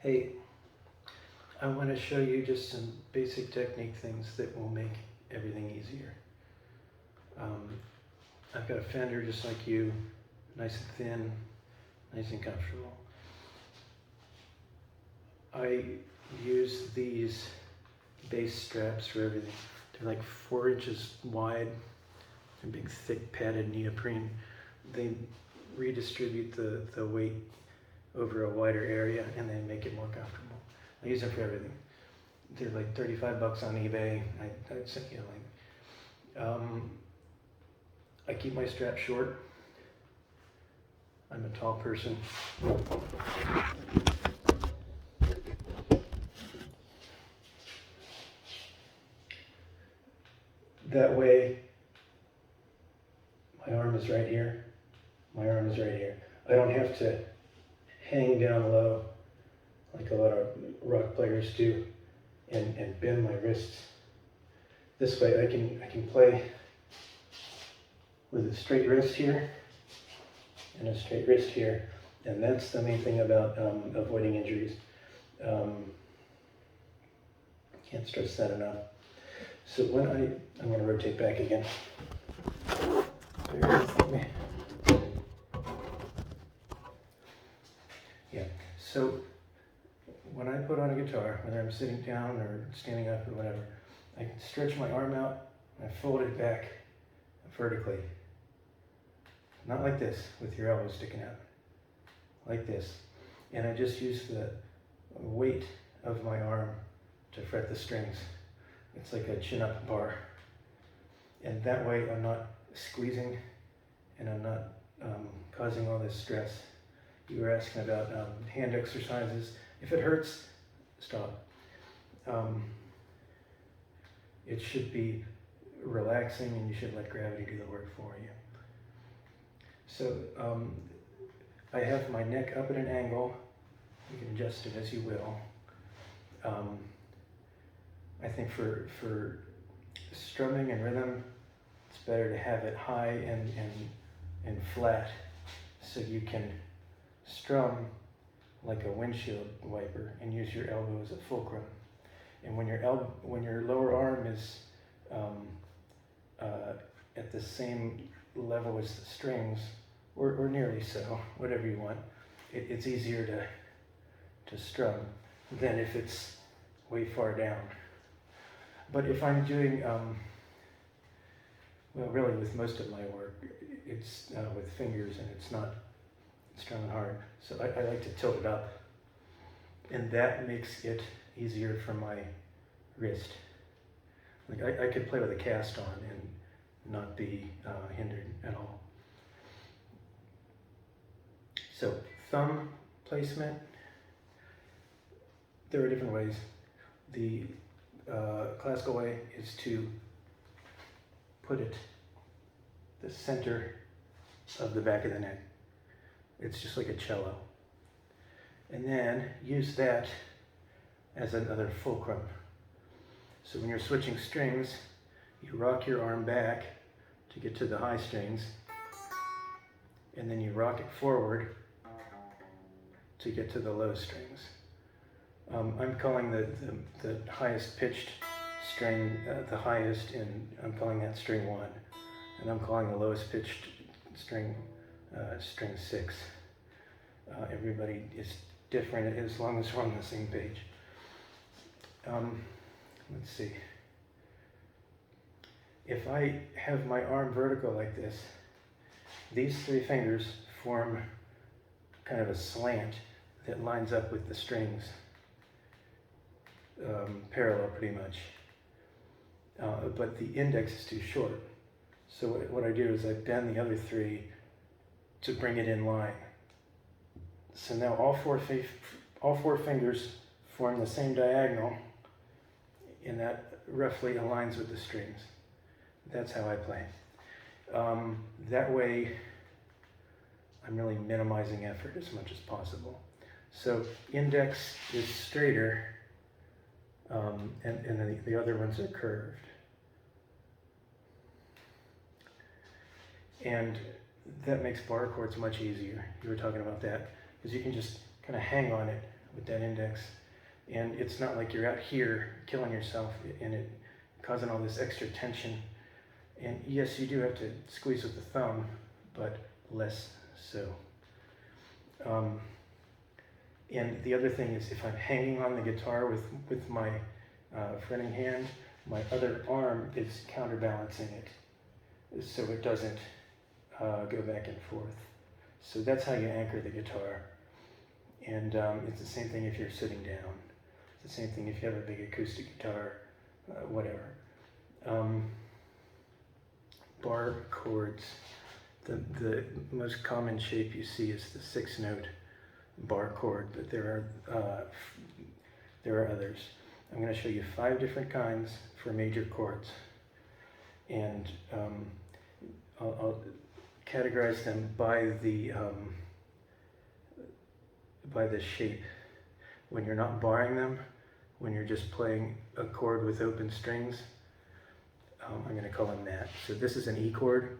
Hey, I want to show you just some basic technique things that will make everything easier. I've got a fender just like you, nice and thin, nice and comfortable. I use these base straps for everything. They're like 4 inches wide, they're big thick padded neoprene. They redistribute the weight over a wider area and they make it more comfortable. I use them for everything. They're like 35 bucks on eBay. I sent you a link. I keep my strap short. I'm a tall person. That way, my arm is right here. My arm is right here. I don't have to hang down low like a lot of rock players do and bend my wrists. This way I can play with a straight wrist here and a straight wrist here, and that's the main thing about avoiding injuries. Can't stress that enough. So when I'm going to rotate back again. Bear with me. Yeah, so when I put on a guitar, whether I'm sitting down or standing up or whatever, I can stretch my arm out and I fold it back vertically. Not like this, with your elbow sticking out. Like this. And I just use the weight of my arm to fret the strings. It's like a chin-up bar. And that way I'm not squeezing and I'm not causing all this stress. You were asking about hand exercises. If it hurts, stop. It should be relaxing and you should let gravity do the work for you. So I have my neck up at an angle. You can adjust it as you will. I think for strumming and rhythm, it's better to have it high and flat so you can strum like a windshield wiper and use your elbow as a fulcrum. And when your lower arm is at the same level as the strings, or nearly so, whatever you want, it's easier to strum than if it's way far down. But if I'm doing, well, really with most of my work, it's with fingers and it's not strumming hard. So I like to tilt it up, and that makes it easier for my wrist. Like I could play with a cast on and not be hindered at all. So thumb placement, there are different ways. The classical way is to put it the center of the back of the neck. It's just like a cello. And then use that as another fulcrum. So when you're switching strings, you rock your arm back to get to the high strings, and then you rock it forward to get to the low strings. I'm calling the highest pitched string the highest, and I'm calling that string 1. And I'm calling the lowest pitched string string 6. Everybody is different as long as we're on the same page. Let's see. If I have my arm vertical like this, these 3 fingers form kind of a slant that lines up with the strings, parallel pretty much. But the index is too short. So what I do is I bend the other 3 to bring it in line. So now all four fingers form the same diagonal, and that roughly aligns with the strings. That's how I play. That way, I'm really minimizing effort as much as possible. So index is straighter, and the other ones are curved. And that makes bar chords much easier. You were talking about that, because you can just kind of hang on it with that index. And it's not like you're out here killing yourself and it causing all this extra tension. And yes, you do have to squeeze with the thumb, but less so. And the other thing is, if I'm hanging on the guitar with my fretting hand, my other arm is counterbalancing it, so it doesn't go back and forth. So that's how you anchor the guitar. And it's the same thing if you're sitting down. It's the same thing if you have a big acoustic guitar, whatever. Bar chords. The most common shape you see is the 6-note bar chord, but there are others. I'm going to show you 5 different kinds for major chords, and I'll categorize them by the shape. When you're not barring them, when you're just playing a chord with open strings, I'm going to call them that. So this is an E chord,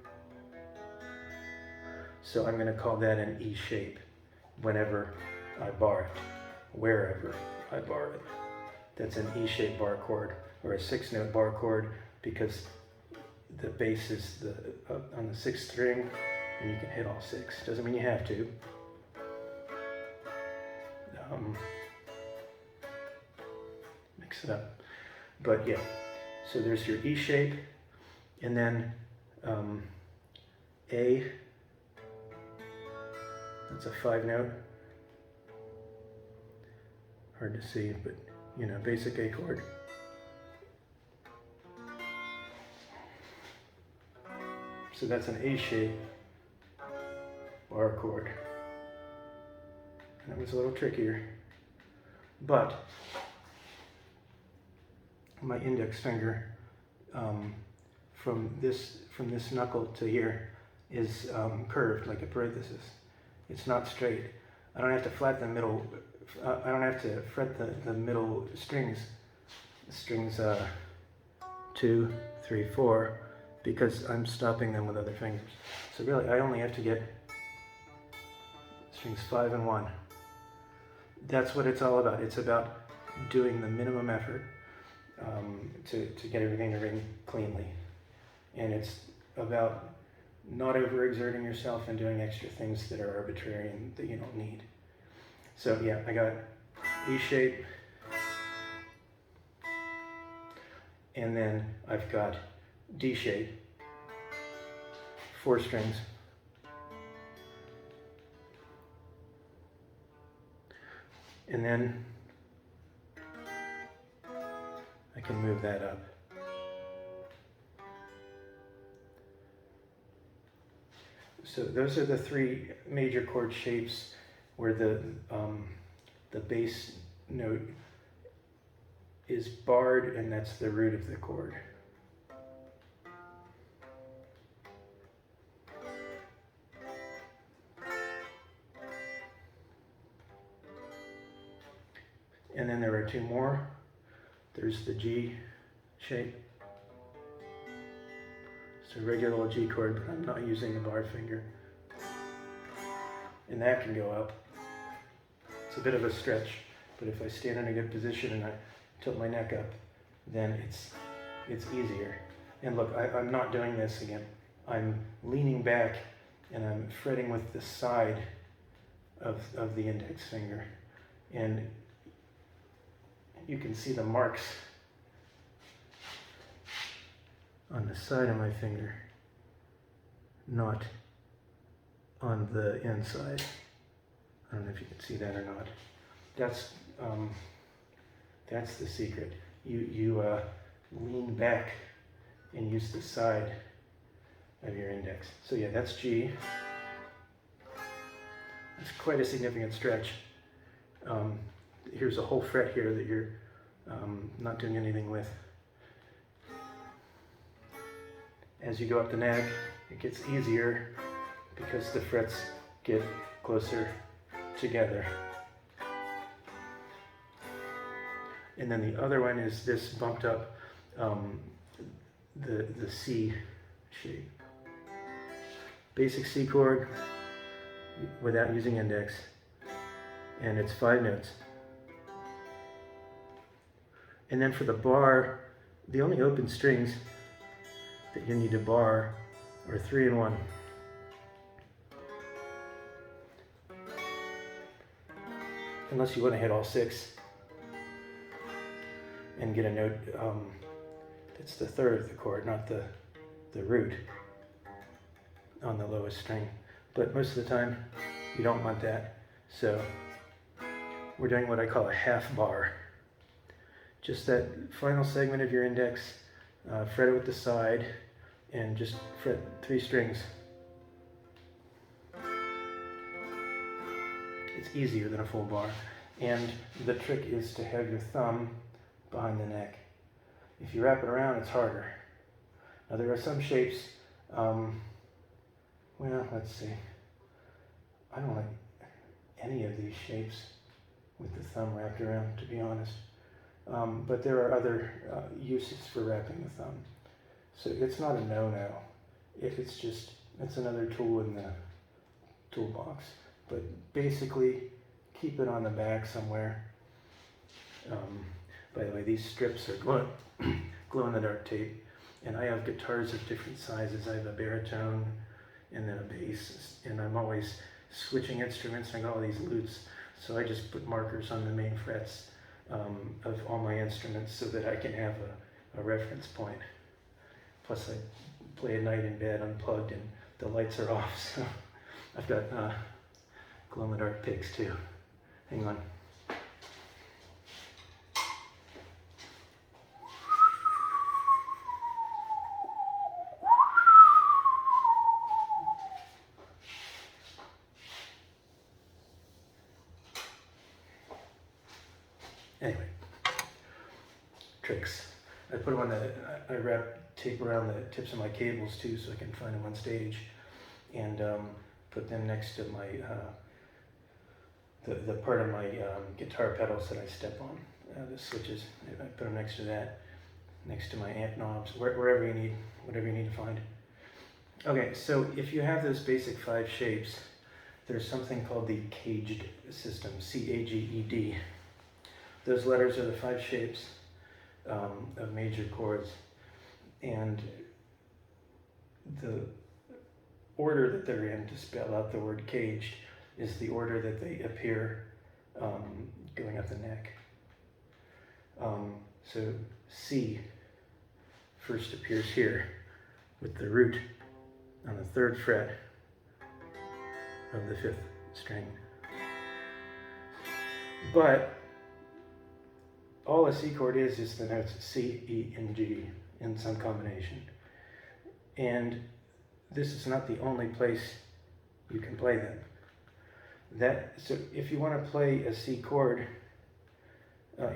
so I'm going to call that an E shape whenever I bar it, wherever I bar it. That's an E-shaped bar chord, or a 6-note bar chord, because the bass is on the 6th string, and you can hit all 6. Doesn't mean you have to. Mix it up. But yeah, so there's your E shape, and then A, that's a 5-note. Hard to see, but you know, basic A chord. So that's an A shape bar chord. That was a little trickier, but my index finger from this knuckle to here is curved like a parenthesis. It's not straight. I don't have to flatten the middle. I don't have to fret the middle strings. Strings 2, 3, 4, because I'm stopping them with other fingers. So really, I only have to get strings 5 and 1. That's what it's all about. It's about doing the minimum effort to get everything to ring cleanly. And it's about not overexerting yourself and doing extra things that are arbitrary and that you don't need. So yeah, I got E shape, and then I've got D shape, 4 strings, and then I can move that up. So those are the 3 major chord shapes where the bass note is barred, and that's the root of the chord. And then there are 2 more. There's the G shape. It's a regular old G chord, but I'm not using the bar finger. And that can go up. It's a bit of a stretch, but if I stand in a good position and I tilt my neck up, then it's easier. And look, I'm not doing this again. I'm leaning back and I'm fretting with the side of the index finger. And you can see the marks on the side of my finger, not on the inside. I don't know if you can see that or not. That's the secret. You lean back and use the side of your index. So yeah, that's G. It's quite a significant stretch. Here's a whole fret here that you're not doing anything with. As you go up the neck, it gets easier because the frets get closer together. And then the other one is this bumped up, the C shape. Basic C chord without using index, and it's 5 notes. And then for the bar, the only open strings that you need to bar are 3 and 1. Unless you want to hit all 6 and get a note that's the 3rd of the chord, not the root on the lowest string. But most of the time you don't want that. So we're doing what I call a half bar. Just that final segment of your index, fret it with the side, and just fret 3 strings. It's easier than a full bar. And the trick is to have your thumb behind the neck. If you wrap it around, it's harder. Now there are some shapes, well, let's see. I don't like any of these shapes with the thumb wrapped around, to be honest. But there are other uses for wrapping the thumb. So it's not a no-no. It's another tool in the toolbox. But basically, keep it on the back somewhere. By the way, these strips are glow-in-the-dark tape. And I have guitars of different sizes. I have a baritone and then a bass. And I'm always switching instruments. I got all these loops. So I just put markers on the main frets of all my instruments so that I can have a reference point. Plus I play at night in bed unplugged and the lights are off, so I've got glow-in-the-dark picks too. Hang on. Anyway, tricks. I put them on I wrap tape around the tips of my cables too so I can find them on stage, and put them next to my, the part of my guitar pedals that I step on, the switches. I put them next to that, next to my amp knobs, wherever you need, whatever you need to find. Okay, so if you have those basic 5 shapes, there's something called the caged system, C-A-G-E-D. Those letters are the 5 shapes of major chords, and the order that they're in to spell out the word caged is the order that they appear going up the neck. So C first appears here with the root on the 3rd fret of the 5th string. But all a C chord is the notes C, E, and G in some combination. And this is not the only place you can play them. So if you want to play a C chord,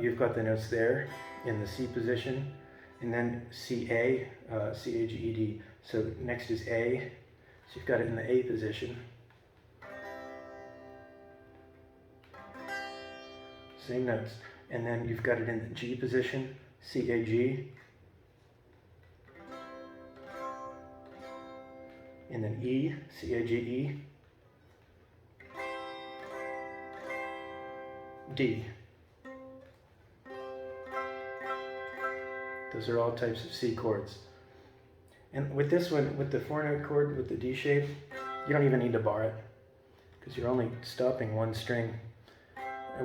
you've got the notes there in the C position, and then C-A, C-A-G-E-D. So next is A, so you've got it in the A position. Same notes. And then you've got it in the G position, C-A-G. And then E, C-A-G-E. D. Those are all types of C chords. And with this one, with the 4-note chord, with the D shape, you don't even need to bar it, because you're only stopping 1 string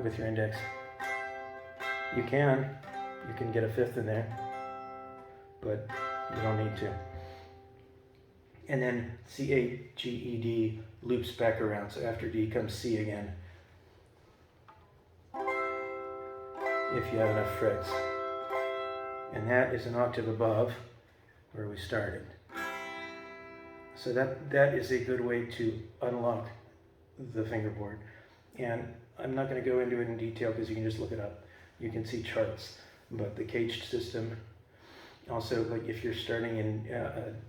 with your index. You can get a 5th in there, but you don't need to. And then C-A-G-E-D loops back around, so after D comes C again, if you have enough frets. And that is an octave above where we started. So that is a good way to unlock the fingerboard. And I'm not going to go into it in detail because you can just look it up. You can see charts, but the caged system, also, like if you're starting in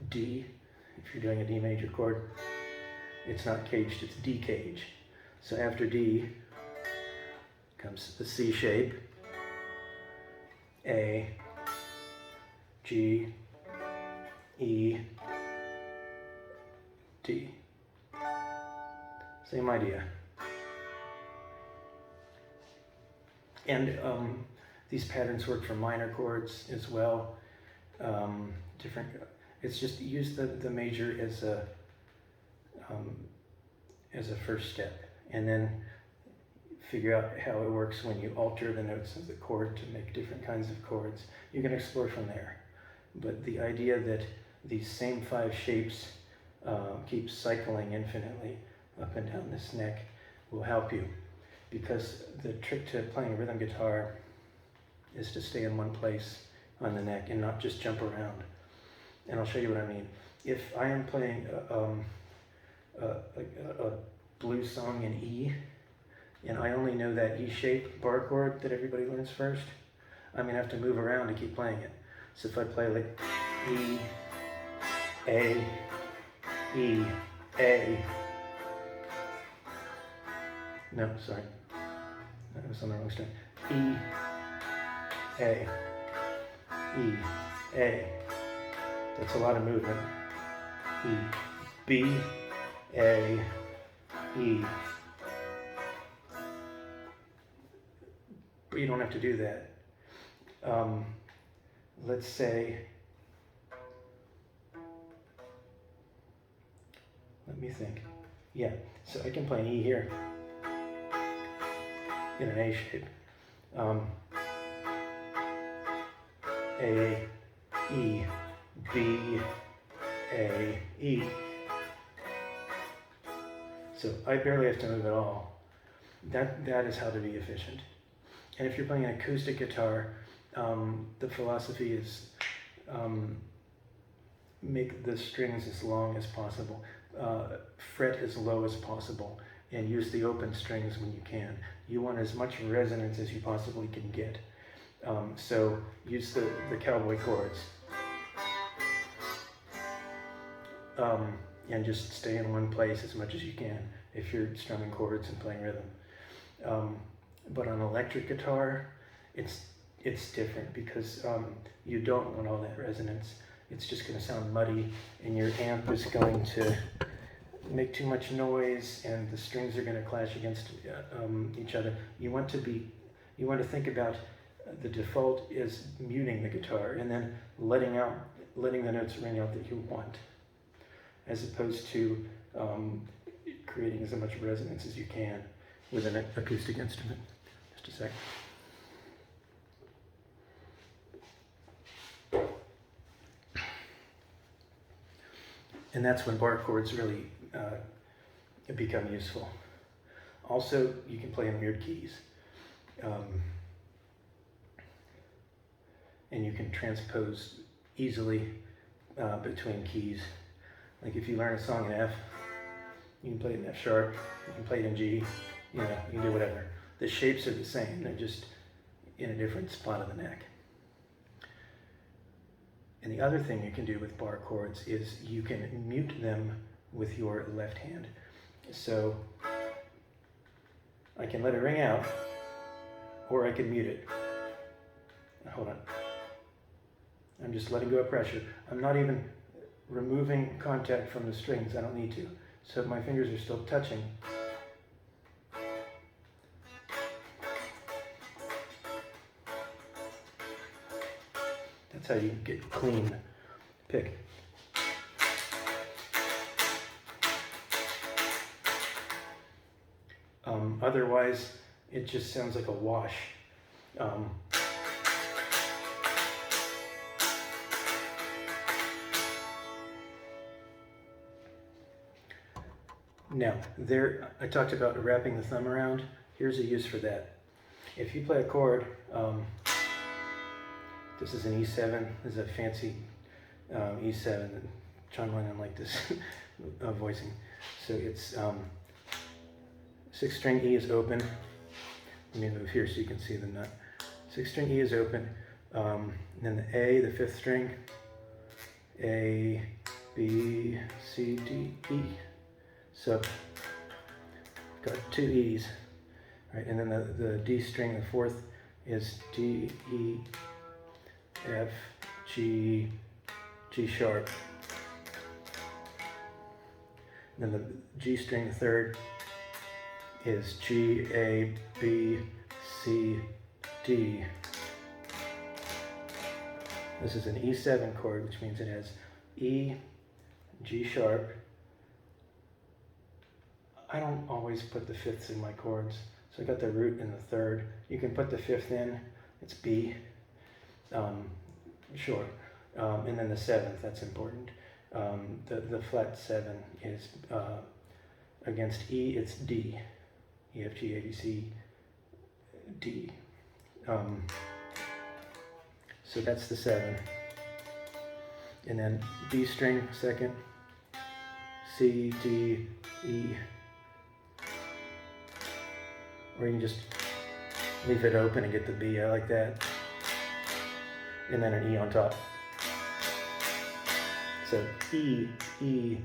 D, if you're doing a D major chord, it's not caged, it's D-caged. So after D comes the C shape, A, G, E, D. Same idea. And These patterns work for minor chords as well. It's just use the major as a first step, and then figure out how it works when you alter the notes of the chord to make different kinds of chords. You can explore from there. But the idea that these same 5 shapes keep cycling infinitely up and down this neck will help you, because the trick to playing rhythm guitar is to stay in one place on the neck and not just jump around. And I'll show you what I mean. If I am playing a blues song in E, and I only know that E shape bar chord that everybody learns first, I'm gonna have to move around to keep playing it. So if I play like E, A, E, A, no, sorry, that was on the wrong string. E, A, E, A. That's a lot of movement. E, B, A, E. But you don't have to do that. Let's say, let me think. Yeah, so I can play an E here in an A shape. A, E, B, A, E. So I barely have to move at all. That is how to be efficient. And if you're playing an acoustic guitar, the philosophy is make the strings as long as possible, fret as low as possible, and use the open strings when you can. You want as much resonance as you possibly can get. So use the cowboy chords. And just stay in one place as much as you can if you're strumming chords and playing rhythm. But on electric guitar, it's different, because you don't want all that resonance. It's just going to sound muddy, and your amp is going to make too much noise, and the strings are going to clash against each other. You want to think about the default is muting the guitar and then letting the notes ring out that you want, as opposed to creating as much resonance as you can with an acoustic instrument. Just a sec. And that's when bar chords really become useful. Also, you can play in weird keys. And you can transpose easily between keys. Like if you learn a song in F, you can play it in F sharp, you can play it in G, you can do whatever. The shapes are the same, they're just in a different spot of the neck. And the other thing you can do with bar chords is you can mute them with your left hand. So I can let it ring out, or I can mute it. Hold on. I'm just letting go of pressure. I'm not even removing contact from the strings. I don't need to. So my fingers are still touching. That's how you get clean pick. Otherwise, it just sounds like a wash. Now, I talked about wrapping the thumb around. Here's a use for that. If you play a chord, this is an E7. This is a fancy E7. John Lennon liked this voicing. So it's 6th string E is open. Let me move here so you can see the nut. 6th string E is open. And then the A, the 5th string, A, B, C, D, E. So got 2 E's, right? And then the D string, the 4th, is D, E, F, G, G sharp. And then the G string, the 3rd, is G, A, B, C, D. This is an E7 chord, which means it has E, G sharp. I don't always put the fifths in my chords. So I got the root in the third. You can put the fifth in, it's B, sure. And then the seventh, that's important. The flat seven is against E, it's D. E, F, G, A, B, C, D. So that's the seven. And then B string second, C, D, E. Or you can just leave it open and get the B, I like that. And then an E on top. So E, E,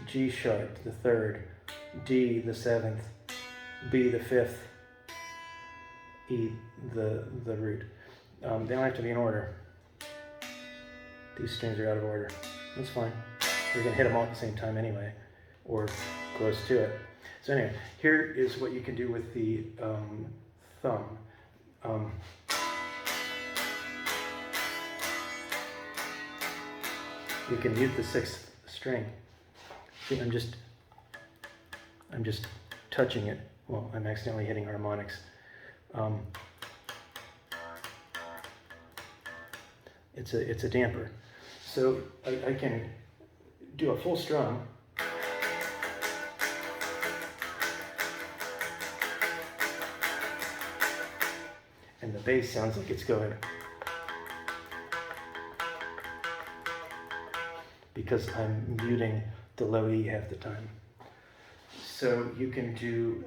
G sharp, the third, D, the seventh, B, the fifth, E, the root. They don't have to be in order. These strings are out of order. That's fine. You're gonna hit them all at the same time anyway, or close to it. So anyway, here is what you can do with the thumb. You can mute the sixth string. See, I'm just touching it. Well, I'm accidentally hitting harmonics. It's a damper. So I can do a full strum. And the bass sounds like it's going. Because I'm muting the low E half the time. So you can do,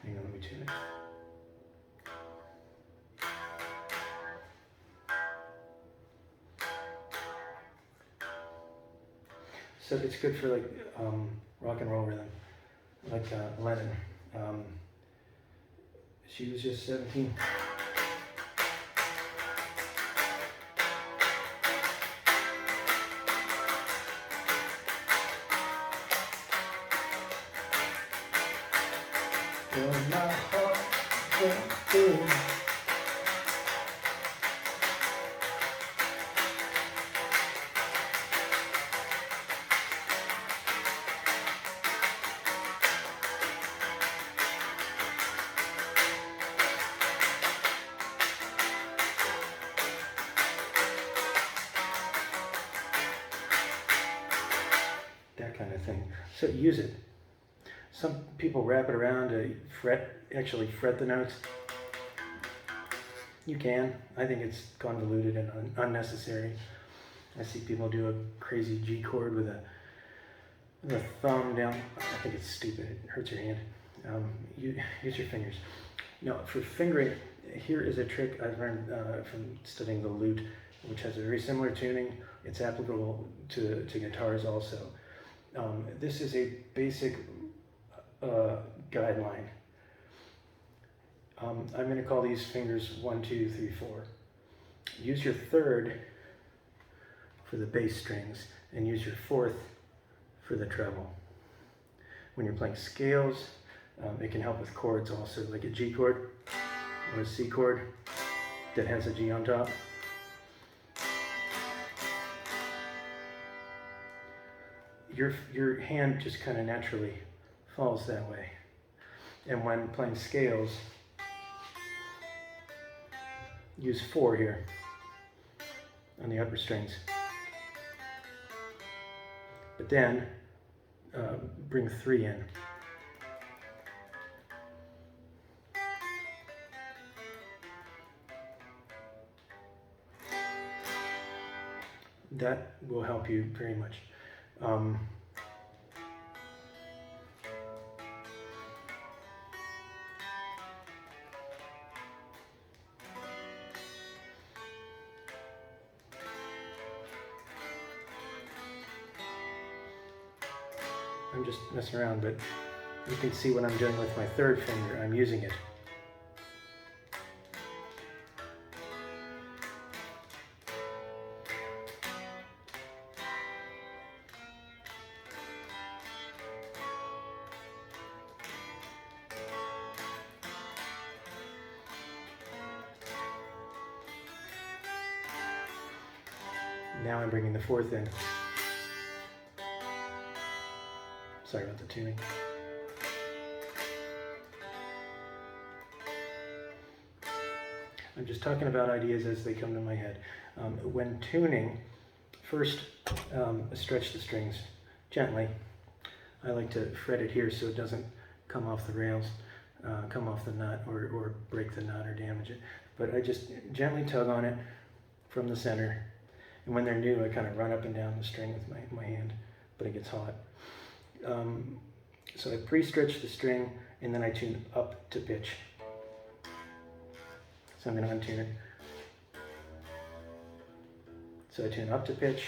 hang on, let me tune it. So it's good for like rock and roll rhythm, like Lennon. She was just 17. When my heart went boom. That kind of thing. So use it. Some people wrap it around to actually fret the notes. You can. I think it's convoluted and unnecessary. I see people do a crazy G chord with a thumb down. I think it's stupid. It hurts your hand. Use your fingers. Now, for fingering, here is a trick I've learned from studying the lute, which has a very similar tuning. It's applicable to guitars also. This is a basic guideline. I'm going to call these fingers 1, 2, 3, 4. Use your third for the bass strings and use your fourth for the treble. When you're playing scales, it can help with chords also, like a G chord or a C chord that has a G on top. Your hand just kind of naturally falls that way. And when playing scales, use 4 here on the upper strings. But then bring 3 in. That will help you very much. I'm just messing around, but you can see what I'm doing with my third finger. I'm using it. Now I'm bringing the fourth in. Sorry about the tuning. I'm just talking about ideas as they come to my head. When tuning, first stretch the strings gently. I like to fret it here so it doesn't come off the rails, come off the nut, or break the nut or damage it. But I just gently tug on it from the center. And when they're new, I kind of run up and down the string with my hand, but it gets hot. So I pre-stretch the string, and then I tune up to pitch. So I'm going to untune it. So I tune up to pitch,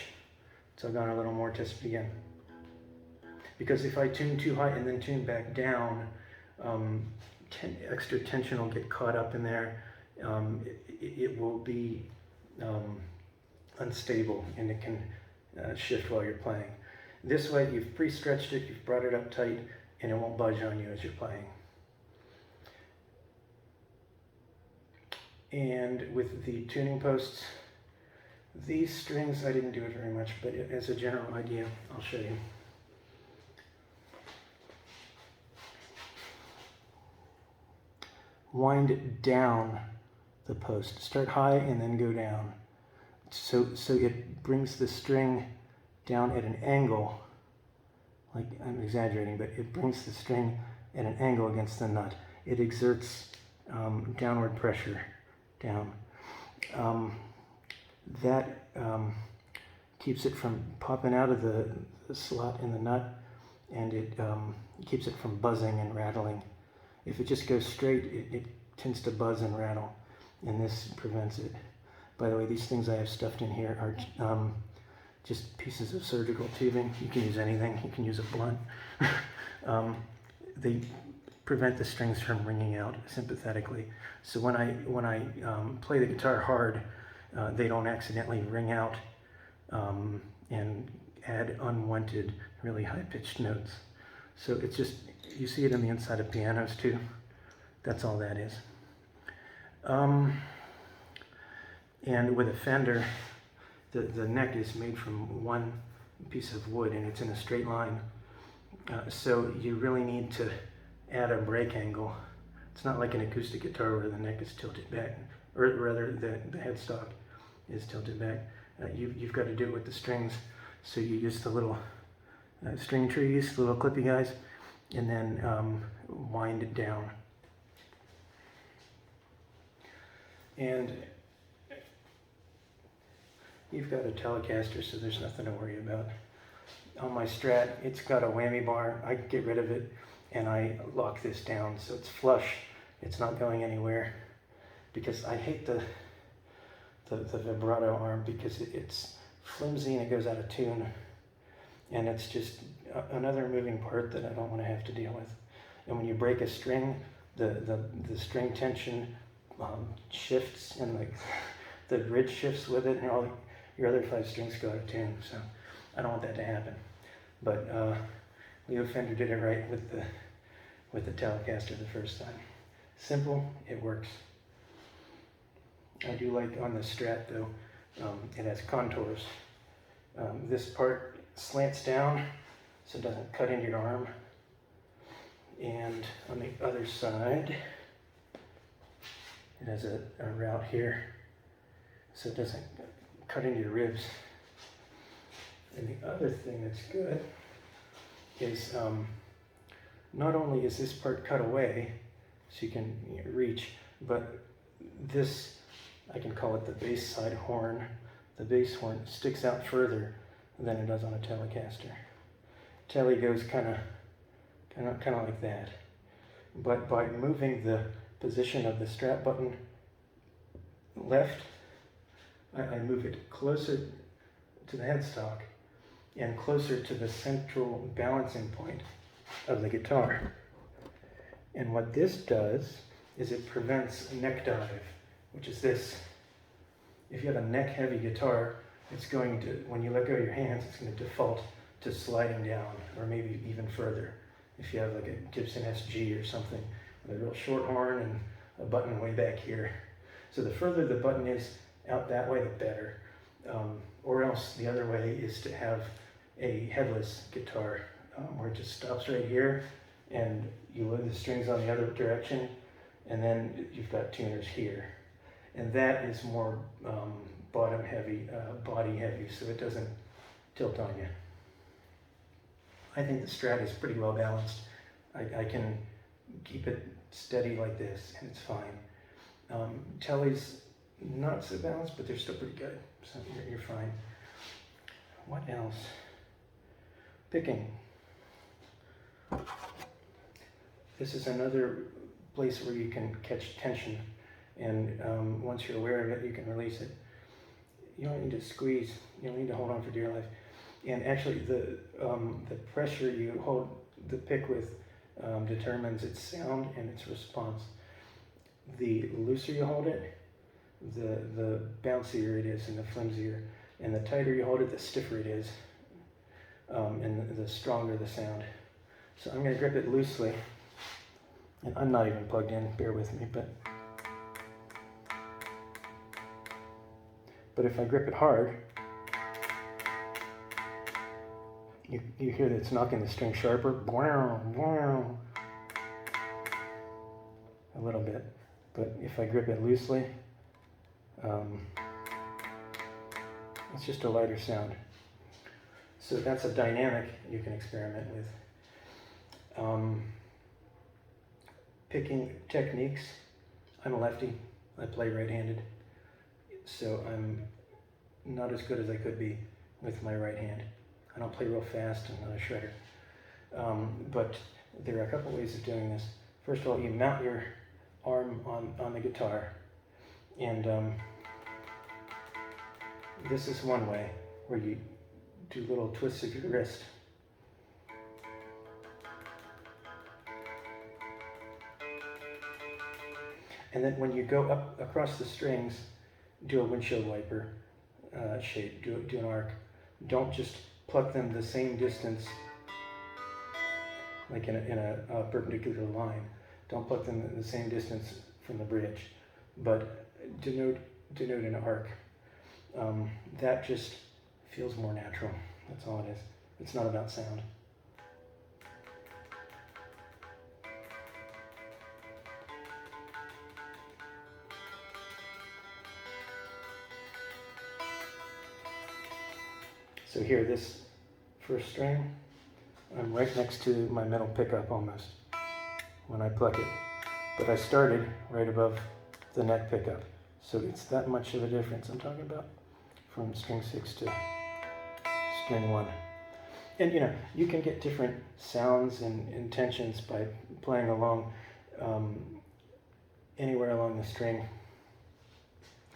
tug on a little more, test it again. Because if I tune too high and then tune back down, extra tension will get caught up in there. It will be unstable, and it can shift while you're playing. This way, you've pre-stretched it, you've brought it up tight, and it won't budge on you as you're playing. And with the tuning posts, these strings, I didn't do it very much, but as a general idea, I'll show you. Wind down the post. Start high and then go down. So it brings the string down at an angle, like I'm exaggerating, but it brings the string at an angle against the nut. It exerts downward pressure down. That keeps it from popping out of the slot in the nut, and it keeps it from buzzing and rattling. If it just goes straight, it tends to buzz and rattle, and this prevents it. By the way, these things I have stuffed in here are just pieces of surgical tubing. You can use anything. You can use a blunt. They prevent the strings from ringing out sympathetically. So when I play the guitar hard, they don't accidentally ring out and add unwanted, really high-pitched notes. So it's just, you see it in the inside of pianos too. That's all that is. And with a Fender, the neck is made from one piece of wood, and it's in a straight line. So you really need to add a break angle. It's not like an acoustic guitar where the neck is tilted back, or rather the headstock is tilted back. You've got to do it with the strings. So you use the little string trees, the little clippy guys, and then wind it down. And you've got a Telecaster, so there's nothing to worry about. On my Strat, it's got a whammy bar. I get rid of it, and I lock this down so it's flush. It's not going anywhere, because I hate the vibrato arm, because it's flimsy and it goes out of tune, and it's just another moving part that I don't want to have to deal with. And when you break a string, the string tension shifts, and the bridge shifts with it, and all your other 5 strings go out of tune. So I don't want that to happen. But Leo Fender did it right with the Telecaster the first time. Simple, it works. I do like on the Strat though, it has contours. This part slants down so it doesn't cut into your arm. And on the other side, it has a route here so it doesn't cut into your ribs. And the other thing that's good is not only is this part cut away so you can reach, but this, I can call it the bass side horn. The bass horn sticks out further than it does on a Telecaster. Tele goes kind of like that. But by moving the position of the Strat button left, I move it closer to the headstock and closer to the central balancing point of the guitar. And what this does is it prevents neck dive, which is this. If you have a neck heavy guitar, it's going to, when you let go of your hands, it's going to default to sliding down, or maybe even further. If you have like a Gibson SG or something with a real short horn and a button way back here. So the further the button is out that way, the better. Or else the other way is to have a headless guitar where it just stops right here and you load the strings on the other direction, and then you've got tuners here. And that is more bottom heavy, body heavy, so it doesn't tilt on you. I think the Strat is pretty well balanced. I can keep it steady like this and it's fine. Telly's not so balanced, but they're still pretty good, so you're fine. What else? Picking. This is another place where you can catch tension, and once you're aware of it, you can release it. You don't need to squeeze. You don't need to hold on for dear life. And actually, the pressure you hold the pick with determines its sound and its response. The looser you hold it, the bouncier it is and the flimsier. And the tighter you hold it, the stiffer it is, and the stronger the sound. So I'm going to grip it loosely. And I'm not even plugged in, bear with me, but if I grip it hard, you hear that it's knocking the string sharper, a little bit. But if I grip it loosely, it's just a lighter sound. So that's a dynamic you can experiment with. Picking techniques. I'm a lefty. I play right-handed. So I'm not as good as I could be with my right hand. I don't play real fast. I'm not a shredder. But there are a couple ways of doing this. First of all, you mount your arm on the guitar. And this is one way where you do little twists of your wrist. And then when you go up across the strings, do a windshield wiper shape, do an arc. Don't just pluck them the same distance, like in a perpendicular line. Don't pluck them the same distance from the bridge, but denote an arc. That just feels more natural. That's all it is. It's not about sound. So here, this first string, I'm right next to my metal pickup almost when I pluck it. But I started right above the neck pickup. So it's that much of a difference I'm talking about from string 6 to string 1. And you know, you can get different sounds and intentions by playing along anywhere along the string.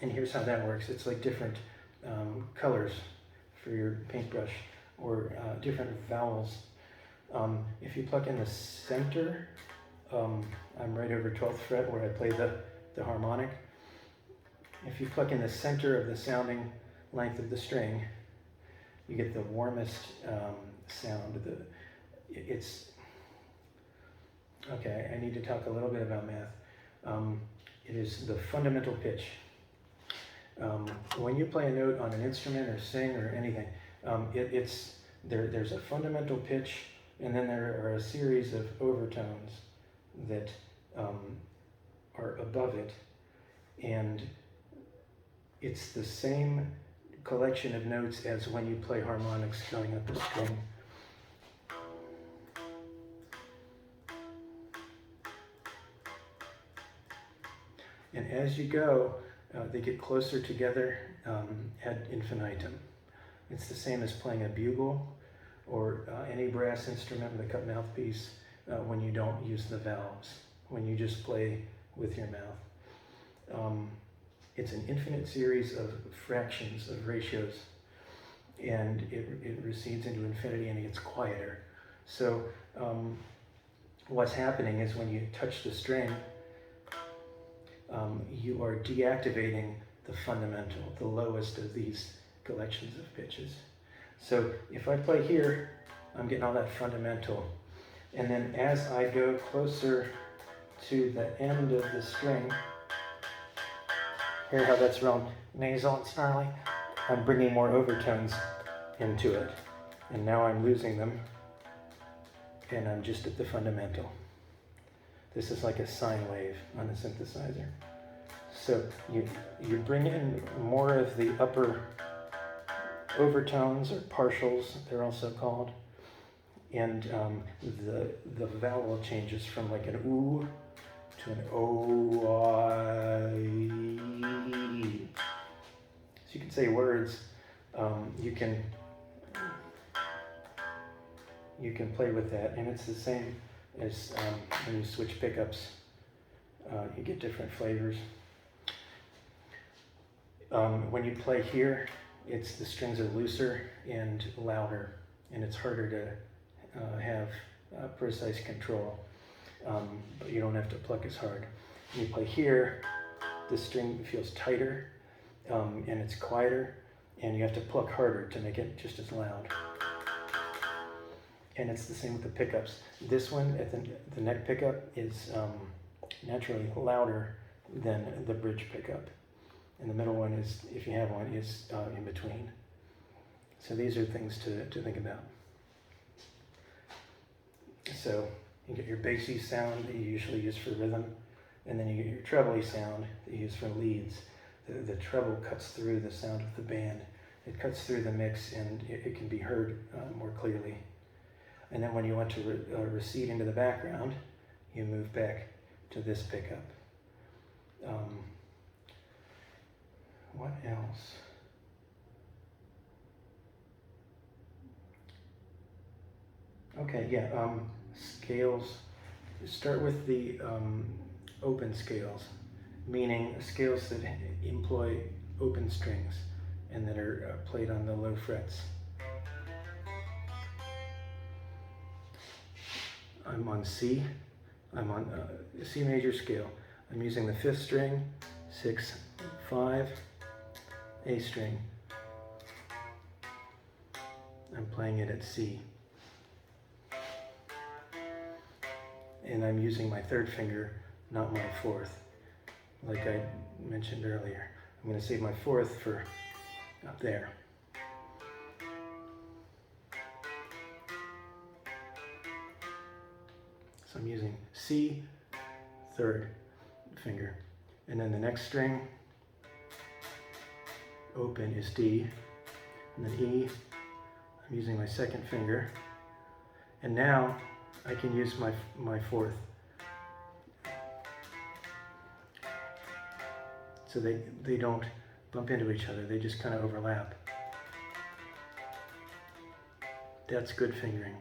And here's how that works. It's like different colors for your paintbrush, or different vowels. If you pluck in the center, I'm right over 12th fret where I play the harmonic. If you pluck in the center of the sounding length of the string, you get the warmest sound. Okay, I need to talk a little bit about math. It is the fundamental pitch. When you play a note on an instrument or sing or anything, there's a fundamental pitch, and then there are a series of overtones that are above it, and it's the same collection of notes as when you play harmonics going up a string. And as you go, they get closer together ad infinitum. It's the same as playing a bugle or any brass instrument with a cut mouthpiece when you don't use the valves, when you just play with your mouth. It's an infinite series of fractions, of ratios, and it recedes into infinity and it gets quieter. So what's happening is when you touch the string, you are deactivating the fundamental, the lowest of these collections of pitches. So if I play here, I'm getting all that fundamental. And then as I go closer to the end of the string, hear how that's real nasal and snarly? I'm bringing more overtones into it, and now I'm losing them, and I'm just at the fundamental. This is like a sine wave on a synthesizer. So you bring in more of the upper overtones, or partials, they're also called, and the vowel changes from like an oo to an o-I. So you can say words. You can play with that, and it's the same as when you switch pickups. You get different flavors. When you play here, the strings are looser and louder, and it's harder to have precise control, but you don't have to pluck as hard. When you play here, the string feels tighter, and it's quieter, and you have to pluck harder to make it just as loud. And it's the same with the pickups. This one, at the neck pickup, is naturally louder than the bridge pickup. And the middle one is, if you have one, is in between. So these are things to think about. So you get your bassy sound that you usually use for rhythm, and then you get your trebly sound that you use for leads. The treble cuts through the sound of the band. It cuts through the mix, and it can be heard more clearly. And then when you want to recede into the background, you move back to this pickup. What else? Okay, yeah, scales. Start with the open scales, meaning scales that employ open strings and that are played on the low frets. I'm on C. I'm on a C major scale. I'm using the 5th string, 6, 5, A string. I'm playing it at C. And I'm using my 3rd finger, not my 4th, like I mentioned earlier. I'm going to save my 4th for up there. So I'm using C, 3rd finger. And then the next string, open, is D. And then E, I'm using my 2nd finger. And now I can use my 4th. So they don't bump into each other, they just kind of overlap. That's good fingering.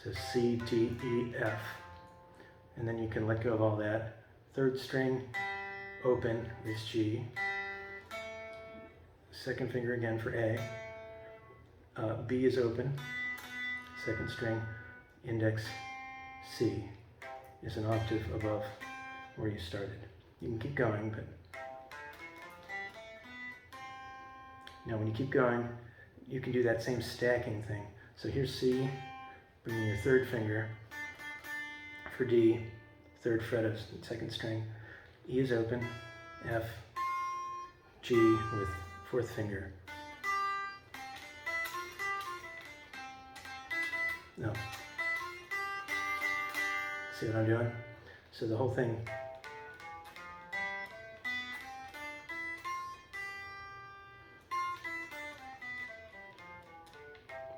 So C, D, E, F. And then you can let go of all that. 3rd string, open, is G. 2nd finger again for A. B is open. 2nd string, index C is an octave above where you started. You can keep going, but now when you keep going, you can do that same stacking thing. So here's C, bringing your 3rd finger for D, 3rd fret of 2nd string. E is open, F, G with 4th finger. No. See what I'm doing? So the whole thing.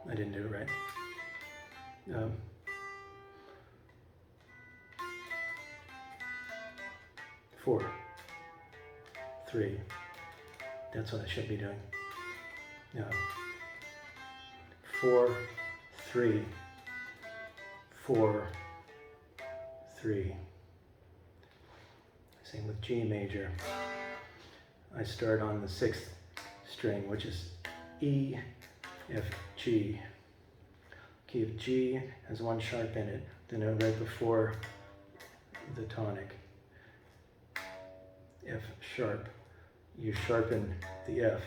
I didn't do it right. 4, 3. That's what I should be doing. 4, 3, 4, 3. Same with G major. I start on the 6th string, which is E, F, G. Key of G has 1 sharp in it, the note right before the tonic. F sharp. You sharpen the F,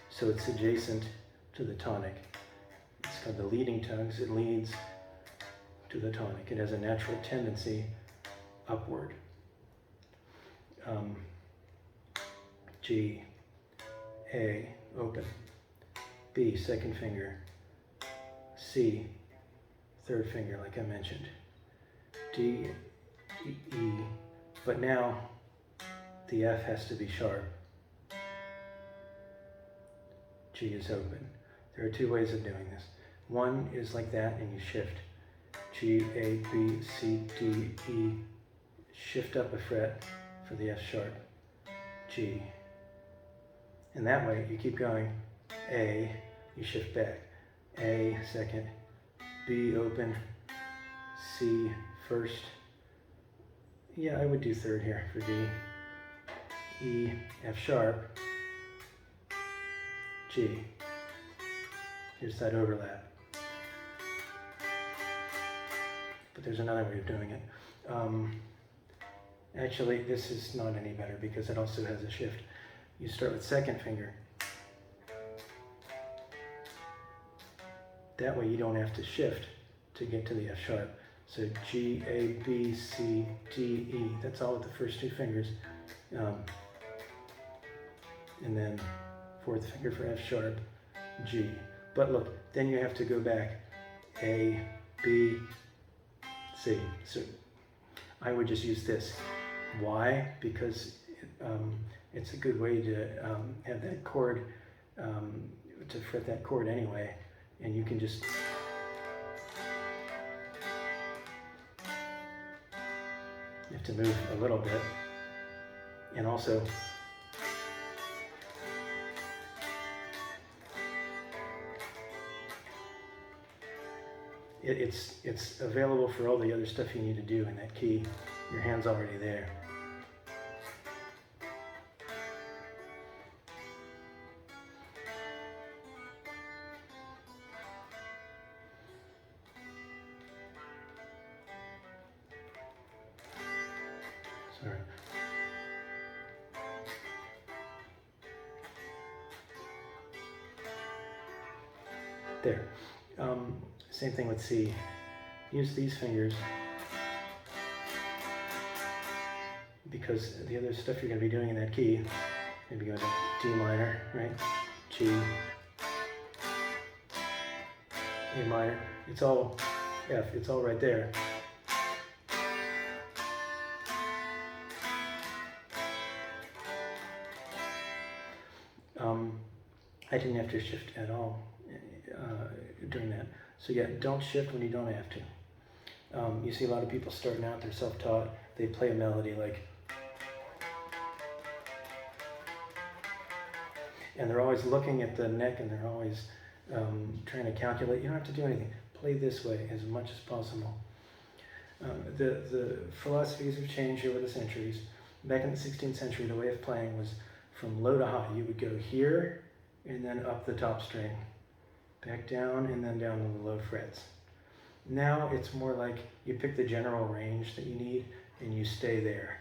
so it's adjacent to the tonic. It's called the leading tone because it leads to the tonic. It has a natural tendency upward. G, A, open. B, second finger. C, third finger, like I mentioned. D, E, but now the F has to be sharp. G is open. There are two ways of doing this. One is like that, and you shift. G, A, B, C, D, E. Shift up a fret for the F sharp. G. And that way, you keep going. A, you shift back. A, second. B, open. C, first. Yeah, I would do third here for D. E, F sharp. G. Here's that overlap. But there's another way of doing it. Actually, this is not any better because it also has a shift. You start with second finger. That way you don't have to shift to get to the F sharp. So G, A, B, C, D, E. That's all with the first two fingers. And then fourth finger for F sharp, G. But look, then you have to go back. A, B, C. So I would just use this. Why? Because it's a good way to have that chord, to fret that chord anyway. And you can just you have to move a little bit. And also it's available for all the other stuff you need to do in that key. Your hand's already there. Sorry. There. Same thing with C. Use these fingers because the other stuff you're going to be doing in that key, maybe go to D minor, right? G, A minor. It's all F. It's all right there. I didn't have to shift at all during that. So yeah, don't shift when you don't have to. You see a lot of people starting out, they're self-taught, they play a melody like, and they're always looking at the neck and they're always trying to calculate. You don't have to do anything. Play this way as much as possible. The philosophies have changed over the centuries. Back in the 16th century, the way of playing was from low to high. You would go here and then up the top string, back down and then down to the low frets. Now it's more like you pick the general range that you need and you stay there.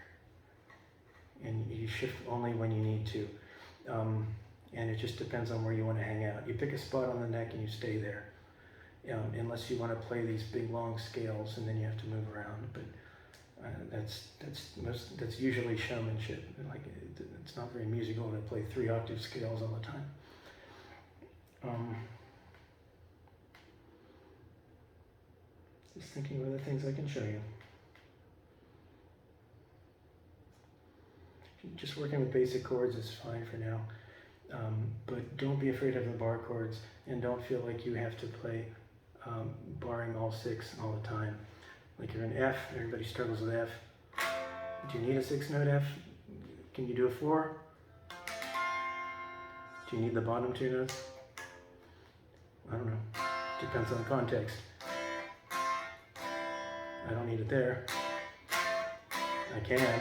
And you shift only when you need to. And it just depends on where you want to hang out. You pick a spot on the neck and you stay there. Unless you want to play these big long scales and then you have to move around. But that's usually showmanship. Like it's not very musical to play 3-octave scales all the time. Just thinking of other things I can show you. Just working with basic chords is fine for now. But don't be afraid of the bar chords and don't feel like you have to play barring all 6 all the time. Like you're in F, everybody struggles with F. Do you need a 6-note F? Can you do a 4? Do you need the bottom 2 notes? I don't know. Depends on the context. I don't need it there. I can.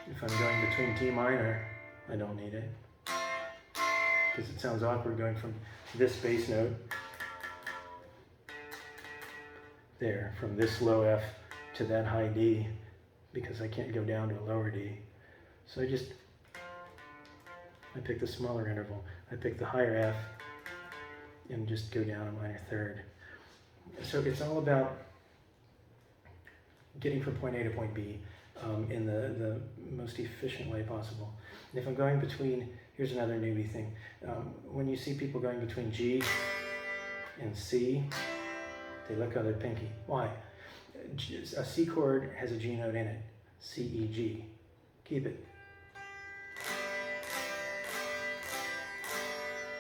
If I'm going between D minor, I don't need it. Because it sounds awkward going from this bass note there, from this low F to that high D, because I can't go down to a lower D. So I pick the smaller interval. I pick the higher F and just go down a minor third. So it's all about getting from point A to point B in the most efficient way possible. And if I'm going between, here's another newbie thing. When you see people going between G and C, they let go of their pinky. Why? A C chord has a G note in it. C, E, G. Keep it.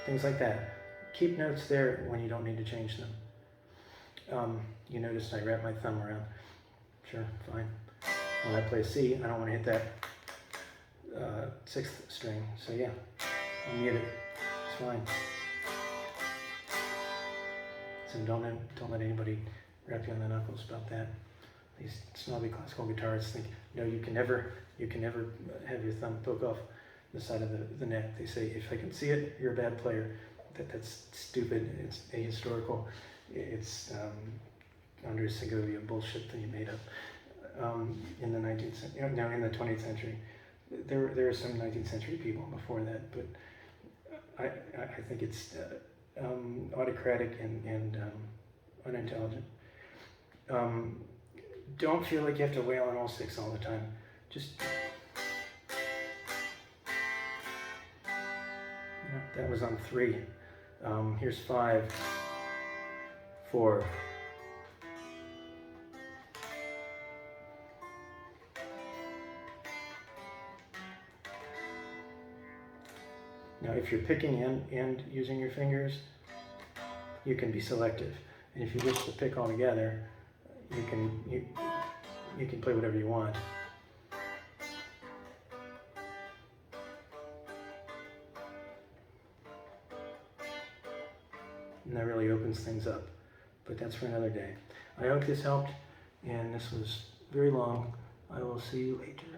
Things like that. Keep notes there when you don't need to change them. You notice I wrap my thumb around. Sure, fine. When I play C, I don't want to hit that 6th string. So yeah, I'll mute it. It's fine. So don't let anybody wrap you on the knuckles about that. These snobby classical guitarists think, no, you can never have your thumb poke off the side of the neck. They say, if I can see it, you're a bad player. That's stupid. It's ahistorical. It's under Segovia bullshit that you made up. In the 19th century, no, in the 20th century, there are some 19th century people before that, but I think it's autocratic and unintelligent. Don't feel like you have to wail on all 6 all the time. Just, that was on 3. Here's 5, 4. Now, if you're picking and using your fingers, you can be selective. And if you wish to pick all together, you can play whatever you want. And that really opens things up. But that's for another day. I hope this helped, and this was very long. I will see you later.